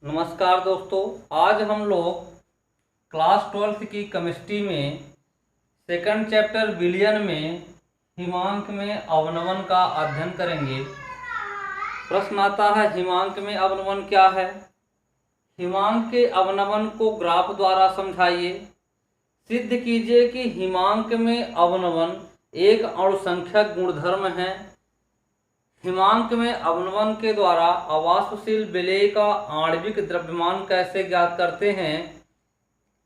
नमस्कार दोस्तों, आज हम लोग क्लास 12th की केमिस्ट्री में सेकंड चैप्टर विलयन में हिमांक में अवनमन का अध्ययन करेंगे। प्रश्न आता है, हिमांक में अवनमन क्या है? हिमांक के अवनमन को ग्राफ द्वारा समझाइए। सिद्ध कीजिए कि हिमांक में अवनमन एक अणुसंख्यक गुणधर्म है। हिमांक में अवनमन के द्वारा अवाष्पशील विलेय का आणविक द्रव्यमान कैसे ज्ञात करते हैं?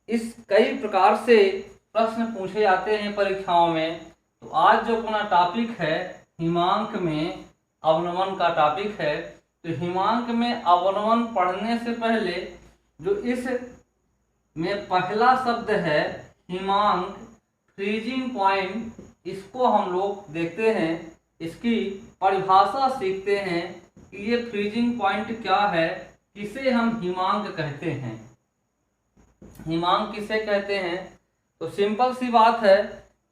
इस कई प्रकार से प्रश्न पूछे जाते हैं परीक्षाओं में। तो आज जो अपना टॉपिक है हिमांक में अवनमन का टॉपिक है। तो हिमांक में अवनमन पढ़ने से पहले जो इस में पहला शब्द है हिमांक, फ्रीजिंग पॉइंट, इसको हम लोग देखते हैं, इसकी परिभाषा सीखते हैं कि ये फ्रीजिंग पॉइंट क्या है, किसे हम हिमांक कहते हैं। हिमांक किसे कहते हैं? तो सिंपल सी बात है,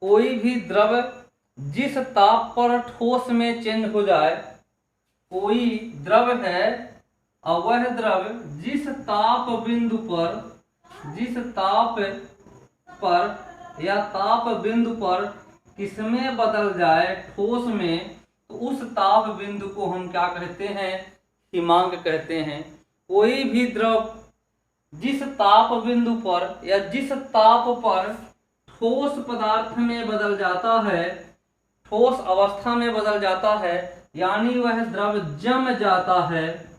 कोई भी द्रव जिस ताप पर ठोस में चेंज हो जाए, कोई द्रव है और वह द्रव जिस ताप बिंदु पर या ताप बिंदु पर किसमें बदल जाए, ठोस में, तो उस ताप बिंदु को हम क्या कहते हैं? हिमांक कहते हैं। कोई भी द्रव जिस ताप बिंदु पर या जिस ताप पर ठोस पदार्थ में बदल जाता है, ठोस अवस्था में बदल जाता है, यानी वह द्रव जम जाता है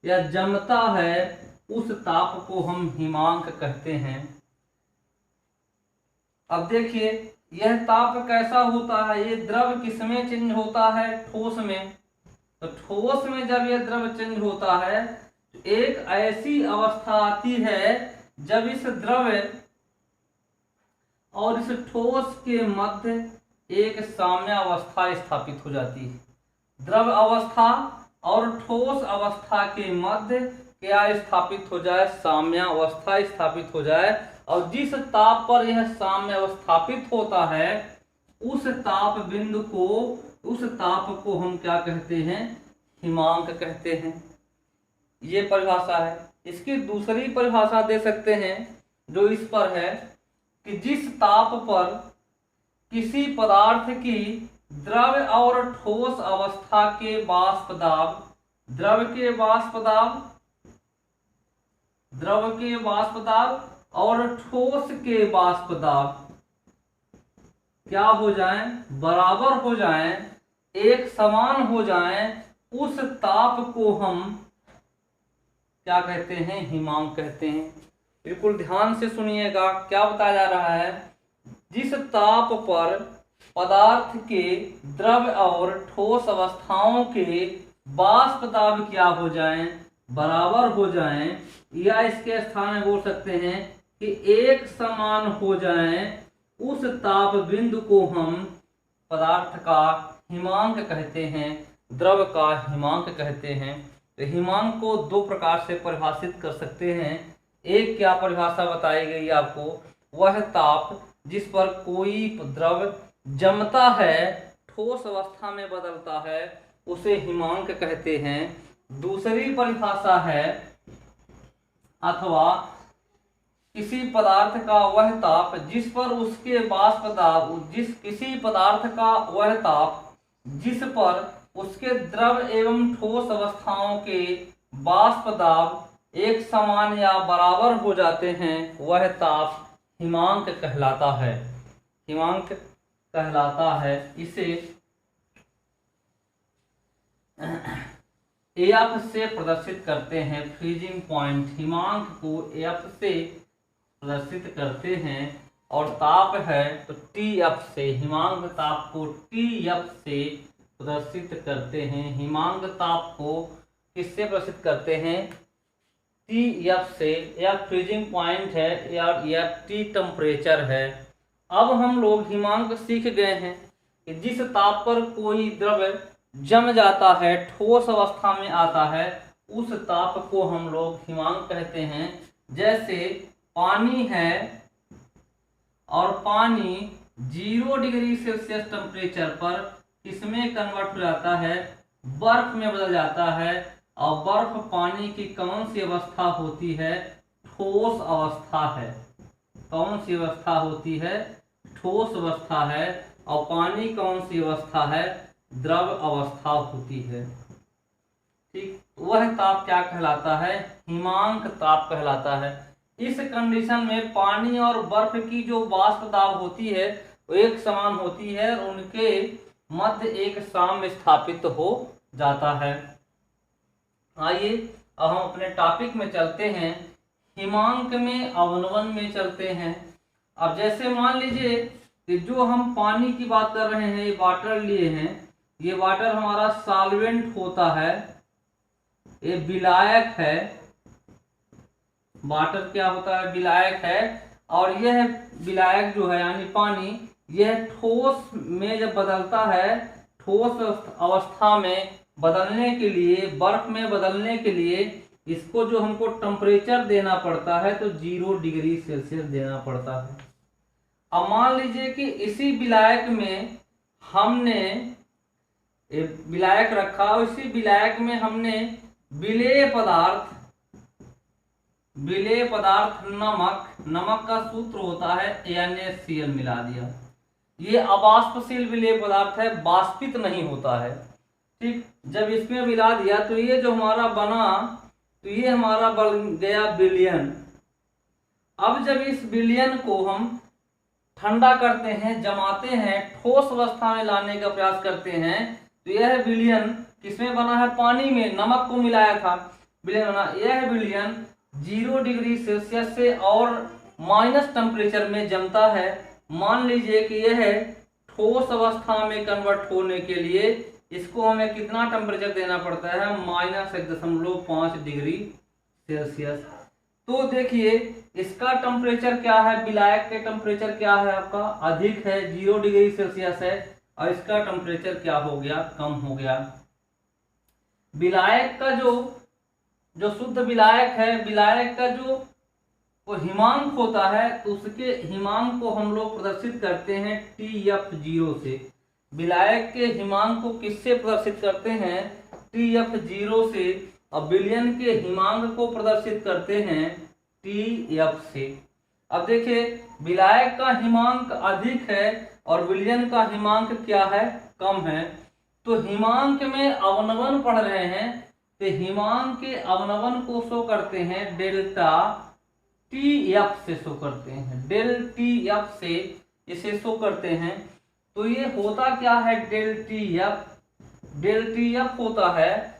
या जमता है, उस ताप को हम हिमांक कहते हैं। अब देखिए, यह ताप कैसा होता है? ये द्रव किसमें चेंज होता है? ठोस में। तो ठोस में जब यह द्रव चेंज होता है तो एक ऐसी अवस्था आती है जब इस द्रव और इस ठोस के मध्य एक साम्यावस्था स्थापित हो जाती है। द्रव अवस्था और ठोस अवस्था के मध्य क्या स्थापित हो जाए? साम्यावस्था स्थापित हो जाए। और जिस ताप पर यह साम्य अवस्थापित होता है, उस ताप बिंदु को, उस ताप को हम क्या कहते हैं? हिमांक कहते हैं। ये परिभाषा है। इसकी दूसरी परिभाषा दे सकते हैं जो इस पर है कि जिस ताप पर किसी पदार्थ की द्रव और ठोस अवस्था के वाष्प दाब, द्रव के वाष्प दाब और ठोस के वाष्प दाब क्या हो जाएं? बराबर हो जाएं, एक समान हो जाएं, उस ताप को हम क्या कहते हैं? हिमांक कहते हैं। बिल्कुल ध्यान से सुनिएगा, क्या बताया जा रहा है? जिस ताप पर पदार्थ के द्रव और ठोस अवस्थाओं के वाष्प दाब क्या हो जाएं? बराबर हो जाएं, या इसके स्थान में बोल सकते हैं कि एक समान हो जाएं, उस ताप बिंदु को हम पदार्थ का हिमांक कहते हैं, द्रव का हिमांक कहते हैं। तो हिमांक को दो प्रकार से परिभाषित कर सकते हैं। एक क्या परिभाषा बताई गई आपको? वह ताप जिस पर कोई द्रव जमता है, ठोस अवस्था में बदलता है, उसे हिमांक कहते हैं। दूसरी परिभाषा है, अथवा किसी पदार्थ का वह ताप जिस पर उसके वाष्प दाब, किसी पदार्थ का वह ताप जिस पर उसके द्रव एवं ठोस अवस्थाओं के वाष्प दाब एक समान या बराबर हो जाते हैं, वह ताप हिमांक कहलाता है। हिमांक कहलाता है। इसे एफ से प्रदर्शित करते हैं। फ्रीजिंग पॉइंट, हिमांक को एफ से प्रदर्शित करते हैं। और ताप है तो टी एफ से, हिमांक ताप को टी एफ से प्रदर्शित करते हैं। हिमांक ताप को किससे प्रदर्शित करते हैं? टी एफ से। या फ्रीजिंग पॉइंट है या टी टेम्परेचर है। अब हम लोग हिमांक सीख गए हैं कि जिस ताप पर कोई द्रव जम जाता है, ठोस अवस्था में आता है, उस ताप को हम लोग हिमांक कहते हैं। जैसे पानी है और पानी 0 डिग्री सेल्सियस टेम्परेचर पर किसमें कन्वर्ट हो जाता है? बर्फ में बदल जाता है। और बर्फ पानी की कौन सी अवस्था होती है? ठोस अवस्था है। कौन सी अवस्था होती है? ठोस अवस्था है। और पानी कौन सी अवस्था है? द्रव अवस्था होती है। ठीक, वह ताप क्या कहलाता है? हिमांक ताप कहलाता है। इस कंडीशन में पानी और बर्फ की जो वाष्प दाब होती है वो एक समान होती है और उनके मध्य एक साम्य स्थापित हो जाता है। आइए अब हम अपने टॉपिक में चलते हैं, हिमांक में अवनवन में चलते हैं। अब जैसे मान लीजिए कि जो हम पानी की बात कर रहे हैं, ये वाटर लिए हैं, ये वाटर हमारा सॉल्वेंट होता है, ये विलायक है। वाटर क्या होता है? विलायक है। और यह विलायक जो है यानी पानी, यह ठोस में जब बदलता है, ठोस अवस्था में बदलने के लिए, बर्फ में बदलने के लिए इसको जो हमको टेम्परेचर देना पड़ता है तो 0 डिग्री सेल्सियस देना पड़ता है। अब मान लीजिए कि इसी विलायक में हमने विलायक रखा और इसी विलायक में हमने विलेय पदार्थ नमक का सूत्र होता है NaCl मिला दिया। ये अवाष्पशील विलेय पदार्थ है, वाष्पित नहीं होता है। ठीक, जब इसमें मिला दिया तो ये जो हमारा बना, तो ये हमारा बन गया विलयन। अब जब इस विलयन को हम ठंडा करते हैं, जमाते हैं, ठोस अवस्था में लाने का प्रयास करते हैं, तो यह विलयन किसमें बना है? पानी में, नमक को मिलाया था, विलयन बना। यह विलयन 0 डिग्री सेल्सियस से और माइनस टेम्परेचर में जमता है। मान लीजिए कि यह ठोस अवस्था में कन्वर्ट होने के लिए इसको हमें कितना टेम्परेचर देना पड़ता है? -1.5 डिग्री सेल्सियस। तो देखिए इसका टेम्परेचर क्या है? विलायक के टेम्परेचर क्या है आपका? अधिक है, 0 डिग्री सेल्सियस है। और इसका टेम्परेचर क्या हो गया? कम हो गया। विलायक का जो शुद्ध विलायक है, विलायक का जो हिमांक होता है, तो उसके हिमांक को हम लोग प्रदर्शित करते हैं TF0 से। विलायक के हिमांक को किससे प्रदर्शित करते हैं? TF0 से। और विलयन के हिमांक को प्रदर्शित करते हैं TF से। अब देखिए विलायक का हिमांक अधिक है और विलयन का हिमांक क्या है? कम है। तो हिमांक में अवनवन पढ़ रहे हैं, तो हिमांक के अवनवन को शो करते हैं डेल्टा TF से शो करते हैं, डेल TF से इसे शो करते हैं। तो ये होता क्या है? डेल TF होता है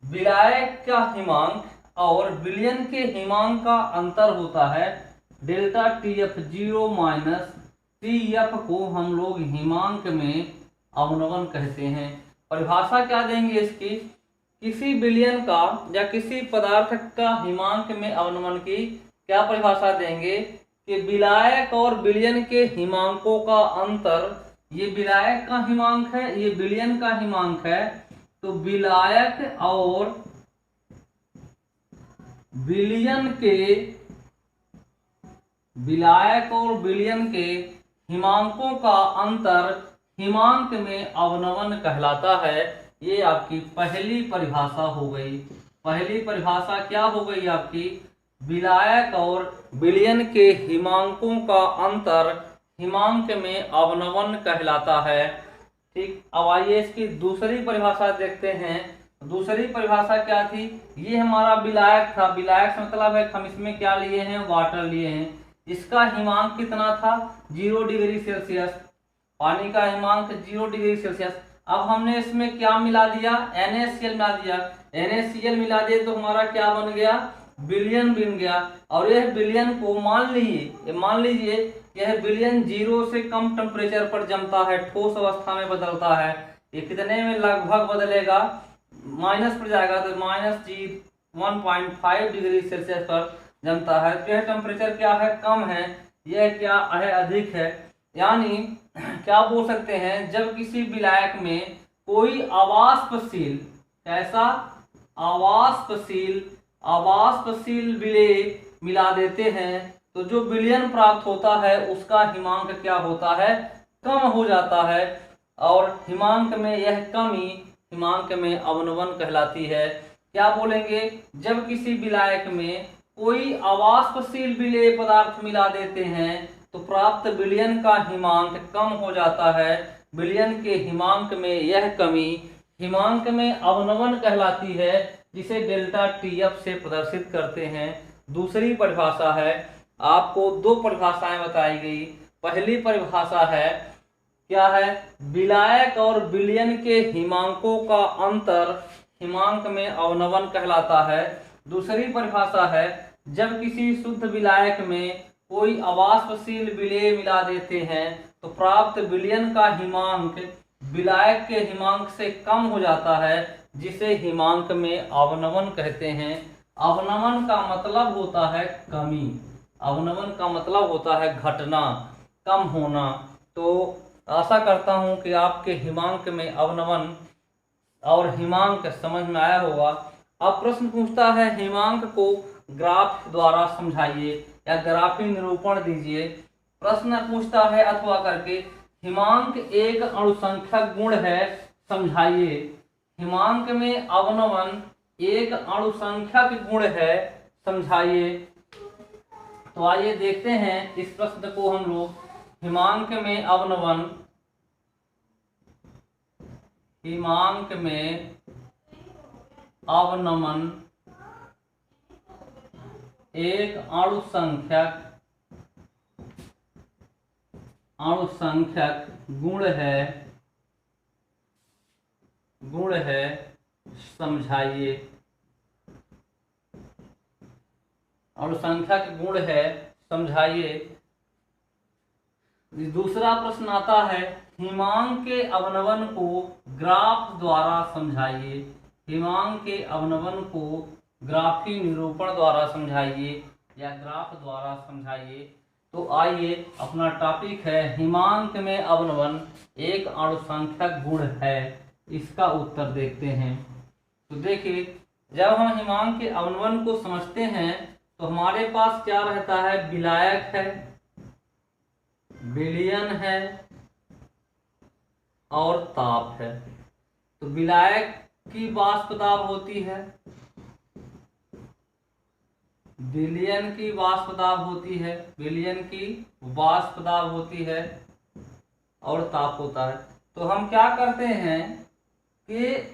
विलायक का हिमांक और विलयन के हिमांक का अंतर होता है डेल्टा TF0 माइनस TF को हम लोग हिमांक में अवनवन कहते हैं। परिभाषा क्या देंगे इसकी? किसी विलयन का या किसी पदार्थ का हिमांक में अवनमन की क्या परिभाषा देंगे कि विलायक और विलयन के हिमांकों का अंतर, ये विलायक का हिमांक है, ये विलयन का हिमांक है, तो विलायक और विलयन के हिमांकों का अंतर हिमांक में अवनमन कहलाता है। ये आपकी पहली परिभाषा हो गई। पहली परिभाषा क्या हो गई आपकी? विलायक और विलयन के हिमांकों का अंतर हिमांक में अवनमन कहलाता है। ठीक, अब आइए इसकी दूसरी परिभाषा देखते हैं। दूसरी परिभाषा क्या थी? ये हमारा विलायक था। विलायक से मतलब है हम इसमें क्या लिए हैं? वाटर लिए हैं। इसका हिमांक कितना था? 0 डिग्री सेल्सियस। पानी का हिमांक 0 डिग्री सेल्सियस। अब हमने इसमें क्या मिला दिया? NaCl मिला दिया। NaCl मिला दिए तो हमारा क्या बन गया? विलयन बन गया। और यह विलयन को मान लीजिए यह विलयन 0 से कम टेम्परेचर पर जमता है, ठोस अवस्था में बदलता है। ये कितने में लगभग बदलेगा? माइनस पर जाएगा तो -1.5 डिग्री सेल्सियस पर जमता है। तो यह टेम्परेचर क्या है? कम है। यह क्या है? अधिक है। यानी क्या बोल सकते हैं? जब किसी विलायक में कोई अवाष्पशील, कैसा? अवाष्पशील विलेय मिला देते हैं तो जो विलयन प्राप्त होता है उसका हिमांक क्या होता है? कम हो जाता है। और हिमांक में यह कमी हिमांक में अवनमन कहलाती है। क्या बोलेंगे, जब किसी विलायक में कोई अवाष्पशील विलेय पदार्थ मिला देते हैं तो प्राप्त विलयन का हिमांक कम हो जाता है। विलयन के हिमांक में यह कमी हिमांक में अवनमन कहलाती है, जिसे डेल्टा टीएफ से प्रदर्शित करते हैं। दूसरी परिभाषा है, आपको दो परिभाषाएं बताई गई। पहली परिभाषा है, क्या है, विलायक और विलयन के हिमांकों का अंतर हिमांक में अवनमन कहलाता है। दूसरी परिभाषा है, जब किसी शुद्ध विलायक में कोई अवाष्पशील विलेय मिला देते हैं तो प्राप्त विलयन का हिमांक विलायक के हिमांक से कम हो जाता है, जिसे हिमांक में अवनमन कहते हैं। अवनमन का मतलब होता है कमी, अवनमन का मतलब होता है घटना, कम होना। तो आशा करता हूं कि आपके हिमांक में अवनमन और हिमांक समझ में आया होगा। अब प्रश्न पूछता है, हिमांक को ग्राफ द्वारा समझाइए या ग्राफी निरूपण दीजिए। प्रश्न पूछता है अथवा करके, हिमांक एक अणुसंख्यक गुण है, समझाइए। हिमांक में अवनमन एक अणुसंख्यक गुण है, समझाइए। तो आइए देखते हैं इस प्रश्न को हम लोग। हिमांक में अवनमन, हिमांक में अवनमन एक अणुसंख्यक गुण है, समझाइए। अणुसंख्यक गुण है, समझाइए। दूसरा प्रश्न आता है, हिमांक के अवनमन को ग्राफ द्वारा समझाइए। हिमांक के अवनमन को ग्राफी निरूपण द्वारा समझाइए या ग्राफ द्वारा समझाइए। तो आइए, अपना टॉपिक है हिमांक में अवनमन एक अणुसंख्यक गुण है। इसका उत्तर देखते हैं। तो देखिए, जब हम हिमांक के अवनमन को समझते हैं तो हमारे पास क्या रहता है, विलायक है, विलयन है और ताप है। तो विलायक की वाष्प दाब होती है, विलयन की वाष्प दाब होती है, विलयन की वाष्प दाब होती है और ताप होता है। तो हम क्या करते हैं कि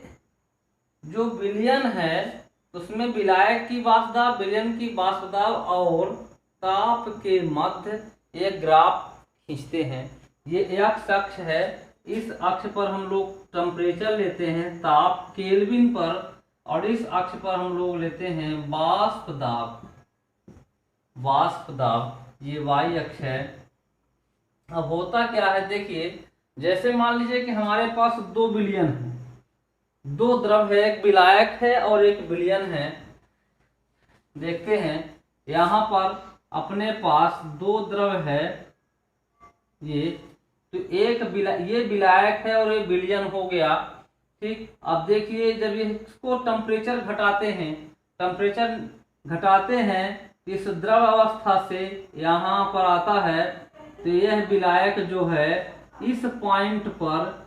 जो विलयन है उसमें विलायक की वाष्प दाब, विलयन की वाष्प दाब और ताप के मध्य एक ग्राफ खींचते हैं। ये एक्स अक्ष है, इस अक्ष पर हम लोग टेम्परेचर लेते हैं ताप केल्विन पर, और इस अक्ष पर हम लोग लेते हैं वाष्प दाब, वाष्प दाब। ये वाई अक्ष है। अब होता क्या है, देखिए, जैसे मान लीजिए कि हमारे पास दो विलयन है, दो द्रव है, एक विलायक है और एक विलयन है। देखते हैं, यहाँ पर अपने पास दो द्रव है, ये तो ये विलायक है और ये विलयन हो गया। ठीक, अब देखिए, जब ये इसको टेम्परेचर घटाते हैं इस द्रव अवस्था से यहाँ पर आता है, तो यह विलायक जो है इस पॉइंट पर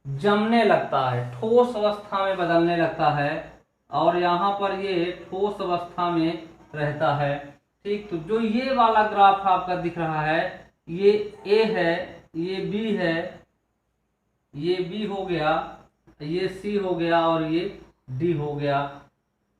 जमने लगता है, ठोस अवस्था में बदलने लगता है और यहाँ पर ये ठोस अवस्था में रहता है। ठीक, तो जो ये वाला ग्राफ आपका दिख रहा है, ये ए है, ये बी है, ये बी हो गया, ये सी हो गया और ये डी हो गया।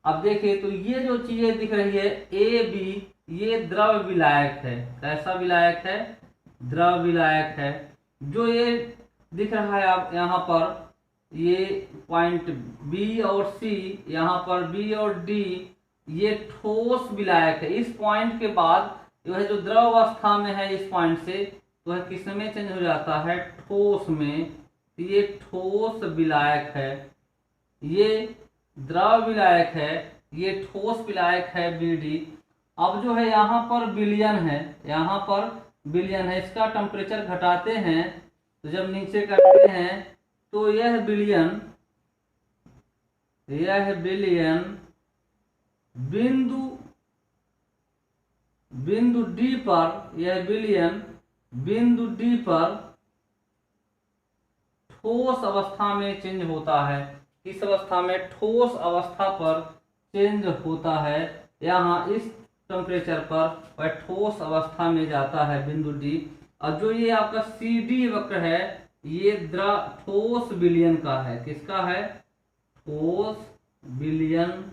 अब देखिए, तो ये जो चीजें दिख रही है ए बी, ये द्रव विलायक है। कैसा विलायक है, द्रव विलायक है। जो ये दिख रहा है आप यहाँ पर, ये पॉइंट बी और सी, यहाँ पर बी और डी, ये ठोस विलायक है। इस पॉइंट के बाद जो है, जो द्रव अवस्था में है इस पॉइंट से, तो है किस में चेंज हो जाता है, ठोस में। ये ठोस विलायक है, ये द्रव विलायक है, ये ठोस विलायक है बीडी। अब जो है यहाँ पर विलयन है, यहाँ पर विलयन है, इसका टेम्परेचर घटाते हैं तो जब नीचे करते हैं तो यह विलयन बिंदु डी पर, यह विलयन बिंदु डी पर ठोस अवस्था में चेंज होता है। इस अवस्था में, ठोस अवस्था पर चेंज होता है यहाँ इस टेम्परेचर पर वह ठोस अवस्था में जाता है बिंदु डी। और जो ये आपका सी डी वक्र है ये ठोस विलयन का है। किसका है? ठोस विलयन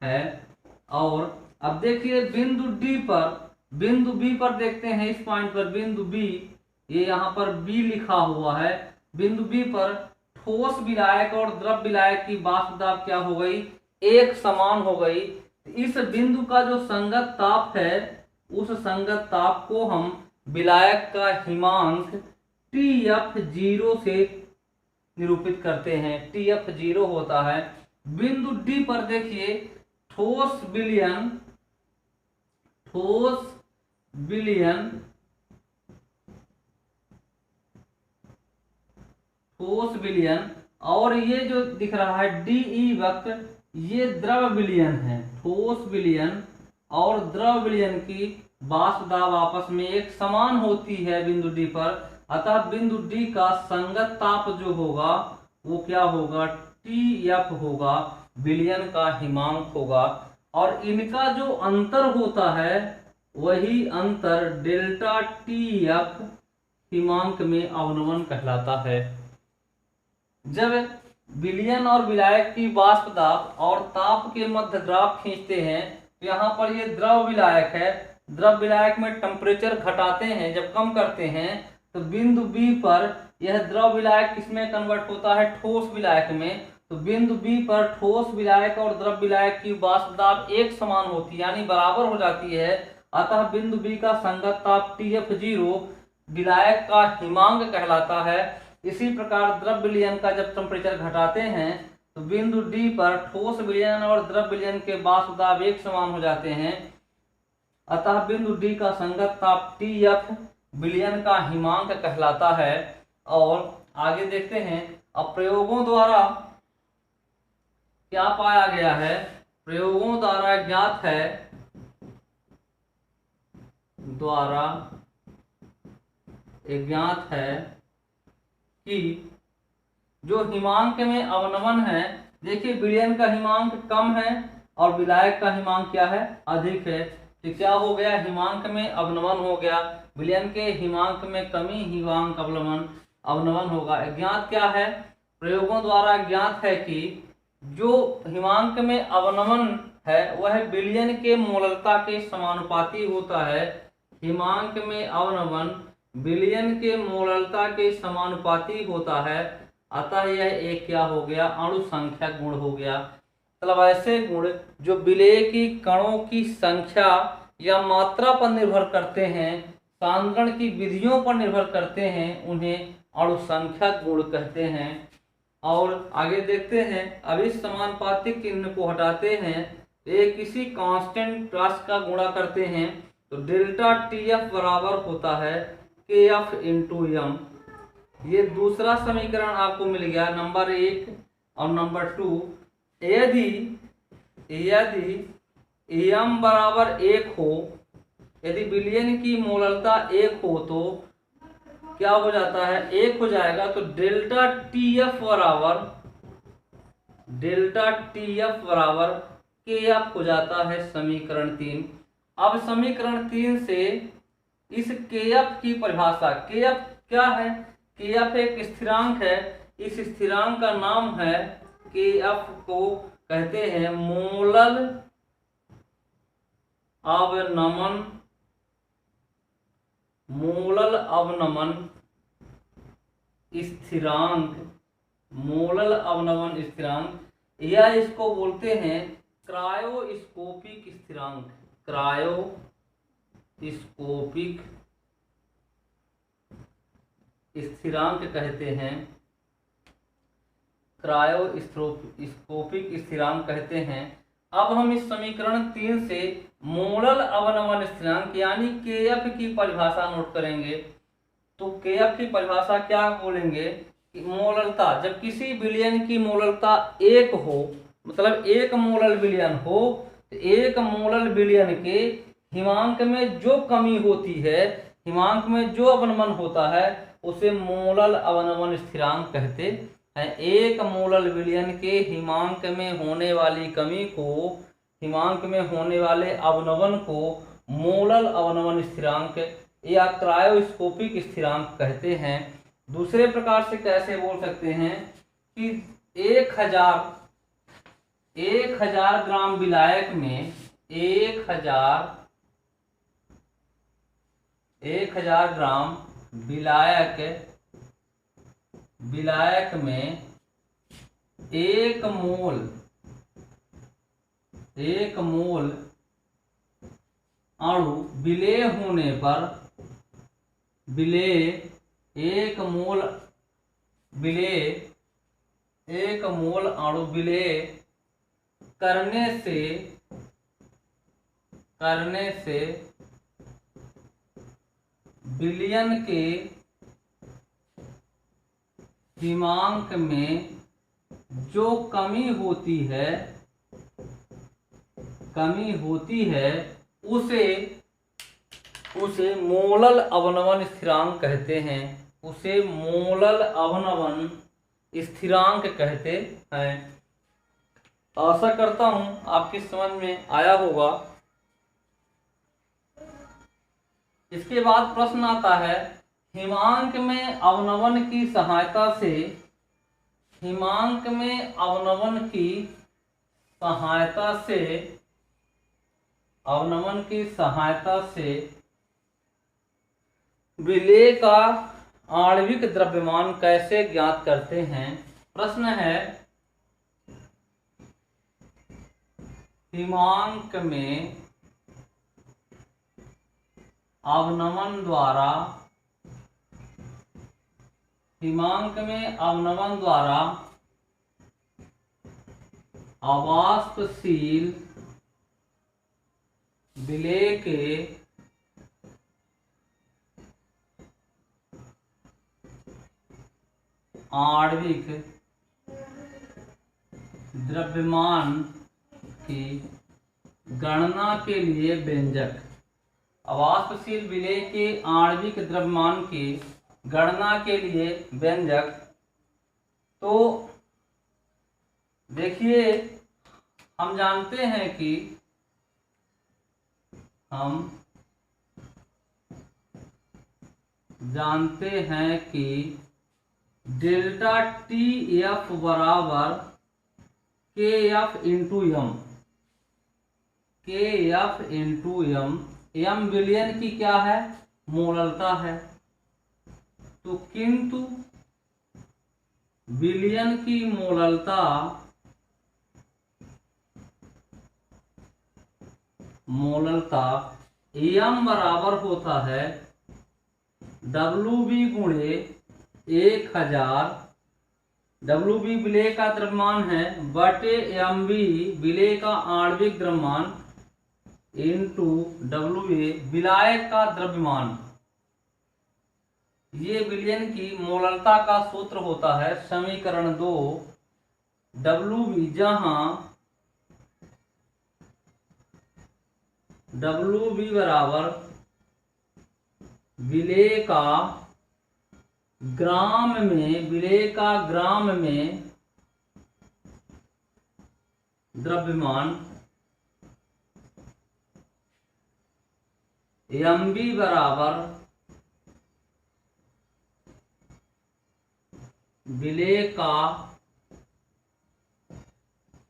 है। और अब देखिए बिंदु डी पर, बिंदु बी पर देखते हैं, इस पॉइंट पर बिंदु बी, ये यहाँ पर बी लिखा हुआ है। बिंदु बी पर ठोस विलायक और द्रव विलायक की वाष्प दाब क्या हो गई? एक समान हो गई। इस बिंदु का जो संगत ताप है उस संगत ताप को हम विलायक का हिमांक TF0 से निरूपित करते हैं। TF0 होता है। बिंदु डी पर देखिए ठोस विलयन और ये जो दिख रहा है DE वक्र ये द्रव विलयन है। ठोस विलयन और द्रव विलयन की वाष्प दाब आपस में एक समान होती है बिंदु डी पर। अतः बिंदु डी का संगत ताप जो होगा वो क्या होगा? TF होगा, विलयन का हिमांक होगा। और इनका जो अंतर होता है वही अंतर डेल्टा TF हिमांक में अवनमन कहलाता है। जब विलयन और विलायक की वाष्प दाब और ताप के मध्य ग्राफ खींचते हैं तो यहाँ पर ये द्रव विलायक है। द्रव विलायक में टेम्परेचर घटाते हैं, जब कम करते हैं तो बिंदु बी पर यह द्रव विलायक किसमें कन्वर्ट होता है? ठोस विलायक में। तो बिंदु बी पर ठोस विलायक और द्रव विलायक की वाष्प दाब एक समान होती है, यानी बराबर हो जाती है। अतः बिंदु बी का संगत ताप TF0 विलायक का हिमांक कहलाता है। इसी प्रकार द्रव विलयन का जब टेम्परेचर घटाते हैं तो बिंदु डी पर ठोस विलयन और द्रव विलयन के वाष्प दाब एक समान हो जाते हैं। अतः बिंदु डी का संगत ताप TF विलयन का हिमांक कहलाता है। और आगे देखते हैं अब प्रयोगों द्वारा क्या पाया गया है। प्रयोगों द्वारा ज्ञात है कि जो हिमांक में अवनमन है, देखिए विलयन का हिमांक कम है और विलायक का हिमांक क्या है? अधिक है। तो क्या हो गया? हिमांक में अवनमन हो गया। विलयन के हिमांक में कमी, हिमांक अवनमन होगा। ज्ञात क्या है? प्रयोगों द्वारा ज्ञात है कि जो हिमांक में अवनमन है वह विलयन के मोललता के समानुपाती होता है। हिमांक में अवनमन विलयन के मोललता के समानुपाती होता है। अतः यह एक क्या हो गया? अणु संख्या गुण हो गया। मतलब ऐसे गुण जो विलेय की कणों की संख्या या मात्रा पर निर्भर करते हैं, सांद्रण की विधियों पर निर्भर करते हैं, उन्हें अणु संख्या गुण कहते हैं। और आगे देखते हैं, अब इस समानुपातिक चिन्ह को हटाते हैं, एक किसी कांस्टेंट राशि का गुणा करते हैं तो डेल्टा TF बराबर होता है KF इंटू M। ये दूसरा समीकरण आपको मिल गया, नंबर 1 और नंबर 2। यदि M बराबर 1 हो, यदि विलयन की मोललता 1 हो तो क्या हो जाता है? 1 हो जाएगा। तो डेल्टा TF बराबर KF हो जाता है समीकरण 3। अब समीकरण 3 से इस KF की परिभाषा, KF क्या है? KF एक स्थिरांक है। इस स्थिरांक का नाम है, KF को कहते हैं मोलल अवनमन स्थिरांक, या इसको बोलते हैं क्रायोस्कोपिक स्थिरांक कहते हैं। क्रायोस्कोपिक स्थिरांक कहते हैं। अब हम इस समीकरण 3 से मोलल अवनमन स्थिरांक यानी KF की परिभाषा नोट करेंगे। तो KF की परिभाषा क्या बोलेंगे कि मोललता, जब किसी विलयन की मोललता 1 हो, मतलब 1 मोलल विलयन हो, तो 1 मोलल विलयन के हिमांक में जो कमी होती है, हिमांक में जो अवनमन होता है, उसे मोलल अवनमन स्थिरांक कहते है। एक मोलल विलयन के हिमांक में होने वाली कमी को, हिमांक में होने वाले अवनवन को मोलल अवनवन स्थिरांक या क्रायोस्कोपिक स्थिरांक कहते हैं। दूसरे प्रकार से कैसे बोल सकते हैं कि 1000 ग्राम विलायक में 1000 ग्राम विलायक में एक मोल अणु विलेय होने पर एक मोल अणु विलेय करने से विलयन के हिमांक में जो कमी होती है उसे मोलल अवनवन स्थिरांक कहते हैं। उसे मोलल अवनवन स्थिरांक कहते हैं। आशा करता हूं आपकी समझ में आया होगा। इसके बाद प्रश्न आता है, हिमांक में अवनवन की सहायता से विलेय का आणविक द्रव्यमान कैसे ज्ञात करते हैं। प्रश्न है, हिमांक में अवनवन द्वारा अवाष्पशील विलेय के आणविक द्रव्यमान की गणना के लिए व्यंजक। अवाष्पशील विलेय के आणविक द्रव्यमान की गणना के लिए व्यंजक। तो देखिए, हम जानते हैं कि डेल्टा टी एफ बराबर KF इंटू एम। एम विलयन की क्या है? मोललता है। तो किंतु विलयन की मोललता एम बराबर होता है WB गुणे 1000। WB विलेय का द्रव्यमान है बटे MB विलेय का आणविक द्रव्यमान इंटू WA विलायक का द्रव्यमान। ये विलयन की मोललता का सूत्र होता है समीकरण 2। WB जहां WB बराबर विलेय का ग्राम में द्रव्यमान, MB बराबर विलेय का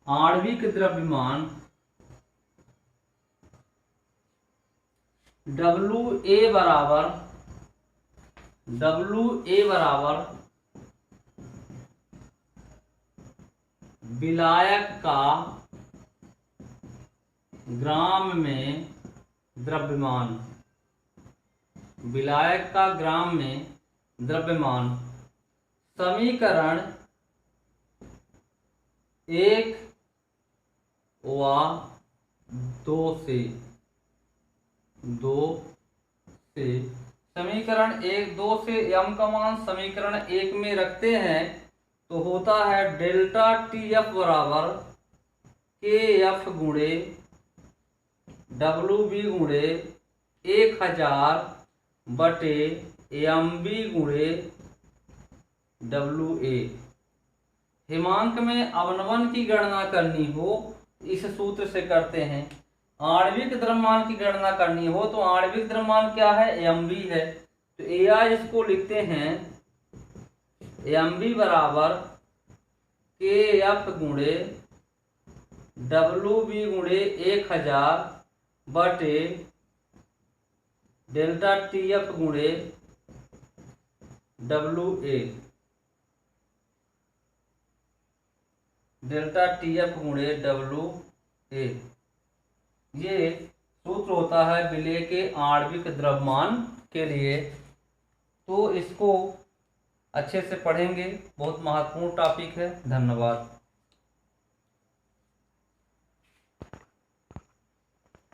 आणविक द्रव्यमान, WA बराबर विलायक का ग्राम में द्रव्यमान, समीकरण 1 व 2 से समीकरण 1, 2 से m का मान समीकरण 1 में रखते हैं तो होता है डेल्टा TF बराबर KF गुणे WB गुणे 1000 बटे MB गुणे WA। हिमांक में अवनवन की गणना करनी हो इस सूत्र से करते हैं। आणविक द्रव्यमान की गणना करनी हो तो आणविक द्रव्यमान क्या है, mv है। तो AI इसको लिखते हैं mv बराबर kF गुणे WB गुणे 1000 बटे डेल्टा TF गुणे WA, डेल्टा TF गुणे WA। ये सूत्र होता है विलेय के आणविक द्रव्यमान के लिए। तो इसको अच्छे से पढ़ेंगे, बहुत महत्वपूर्ण टॉपिक है। धन्यवाद।